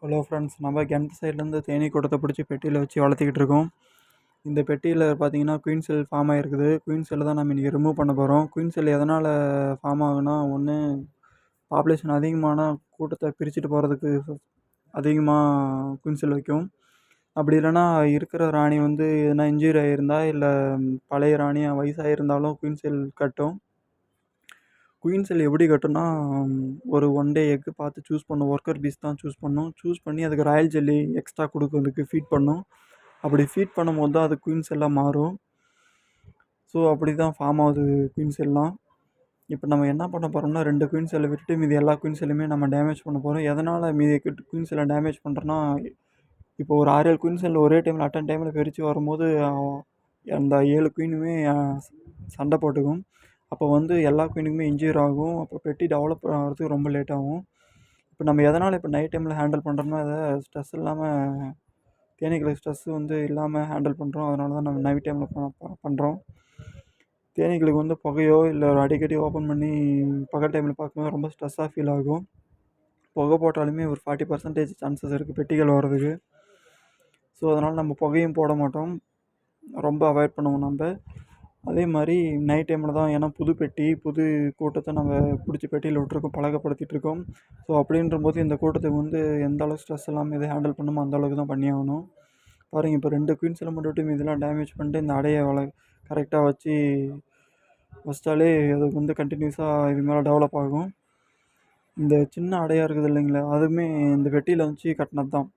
Hello friends, நம்ம கிணத்து சைட்லேருந்து தேனீ கூட்டத்தை பிடிச்சி பெட்டியில் வச்சு வளர்த்திக்கிட்டு இருக்கோம். இந்த பெட்டியில் பார்த்தீங்கன்னா குயின் செல் ஃபார்ம் ஆகிருக்குது. குயின் செல்லை தான் நம்ம இன்றைக்கி ரிமூவ் பண்ண போகிறோம். குயின் செல் எதனால் ஃபார்ம் ஆகுனா, ஒன்று பாப்புலேஷன் அதிகமான கூட்டத்தை பிரிச்சுட்டு போகிறதுக்கு அதிகமாக குயின் செல் வைக்கும். அப்படி இல்லைனா இருக்கிற ராணி வந்து எதனா இன்ஜூரி ஆகியிருந்தா, இல்லை பழைய ராணி வயசாகிருந்தாலும் குயின் செல் கட்டும். குயின் செல் எப்படி கட்டும்னா, ஒரு ஒன் டே எக்கு பார்த்து சூஸ் பண்ணும். ஒர்க்கர் பீஸ் தான் சூஸ் பண்ணும். சூஸ் பண்ணி அதுக்கு ராயல் ஜெல்லி எக்ஸ்ட்ரா கொடுக்கறதுக்கு ஃபீட் பண்ணும். அப்படி ஃபீட் பண்ணும்போது தான் அது குயின் செல்லாக மாறும். ஸோ அப்படி தான் ஃபார்ம் ஆகுது குயின் செல்லாம். இப்போ நம்ம என்ன பண்ண போகிறோம்னா, 2 குயின் செல்லை விட்டுட்டு மீதி எல்லா குயின் செல்லுமே நம்ம டேமேஜ் பண்ண போகிறோம். எதனால் மீதி குயின் செல்லை டேமேஜ் பண்ணுறோன்னா, இப்போ ஒரு 6-7 குயின் செல் ஒரே டைமில் டைமில் பிரித்து வரும்போது அந்த 7 குயினுமே சண்டை போட்டுக்கும். அப்போ வந்து எல்லா குயினுக்குமே இன்ஜூர் ஆகும். அப்போ பெட்டி டெவலப் ஆகிறதுக்கு ரொம்ப லேட் ஆகும். இப்போ நம்ம எதனால் இப்போ நைட் டைமில் ஹேண்டில் பண்ணுறோம்னா, அதை ஸ்ட்ரெஸ் இல்லாமல் தேனீக்களுக்கு ஸ்ட்ரெஸ் வந்து இல்லாமல் ஹேண்டில் பண்ணுறோம். அதனால தான் நம்ம நைட் டைமில் பண்ணுறோம். தேனீக்களுக்கு வந்து புகையோ இல்லை அடிக்கடி ஓப்பன் பண்ணி பகல் டைமில் பார்க்கும்போது ரொம்ப ஸ்ட்ரெஸ்ஸாக ஃபீல் ஆகும். புகை போட்டாலுமே ஒரு 40% சான்சஸ் இருக்குது பெட்டிகள் வர்றதுக்கு. ஸோ அதனால் நம்ம புகையும் போட மாட்டோம். ரொம்ப அவாய்ட் பண்ணுவோம் நம்ம. அதே மாதிரி நைட் டைமில் தான், ஏன்னா புது பெட்டி புது கூட்டத்தை நம்ம பிடிச்சி பெட்டியில் விட்டுருக்கோம், பழக்கப்படுத்திகிட்ருக்கோம். ஸோ அப்படின்றபோது இந்த கூட்டத்துக்கு வந்து எந்த அளவுக்கு ஸ்ட்ரெஸ் இல்லாமல் எதை ஹேண்டில் பண்ணணுமோ அந்த அளவுக்கு தான் பண்ணி ஆகணும். பாருங்கள், இப்போ 2 குயின் செல்லை மட்டும் விட்டு இதெல்லாம் டேமேஜ் பண்ணிட்டு இந்த அடையை கரெக்டாக வச்சிட்டாலே அதுக்கு வந்து கண்டினியூஸாக இது மேலே டெவலப் ஆகும். இந்த சின்ன அடையாக இருக்குது இல்லைங்களா, அதுவுமே இந்த பெட்டியில் வச்சு கட்டினது தான்.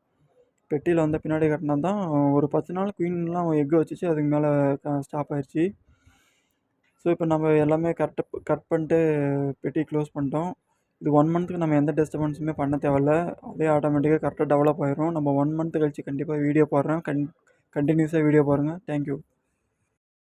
பெட்டியில் வந்து பின்னாடி கட்டினது தான். ஒரு 10 நாள் குயின்லாம் எக்கு வச்சிச்சு, அதுக்கு மேலே ஸ்டாப் ஆயிடுச்சு. ஸோ இப்போ நம்ம எல்லாமே கட் பண்ணிட்டு பெட்டி க்ளோஸ் பண்ணிட்டோம். இது 1 மந்த்துக்கு நம்ம எந்த டிஸ்டர்பன்ஸுமே பண்ண தேவையில்ல. அதே ஆட்டோமேட்டிக்காக கரெக்டாக டெவலப் ஆயிரும். நம்ம 1 மந்த் கழிச்சு கண்டிப்பாக வீடியோ போடுறேன். கண்டினியூஸாக வீடியோ பாருங்கள். தேங்க்யூ.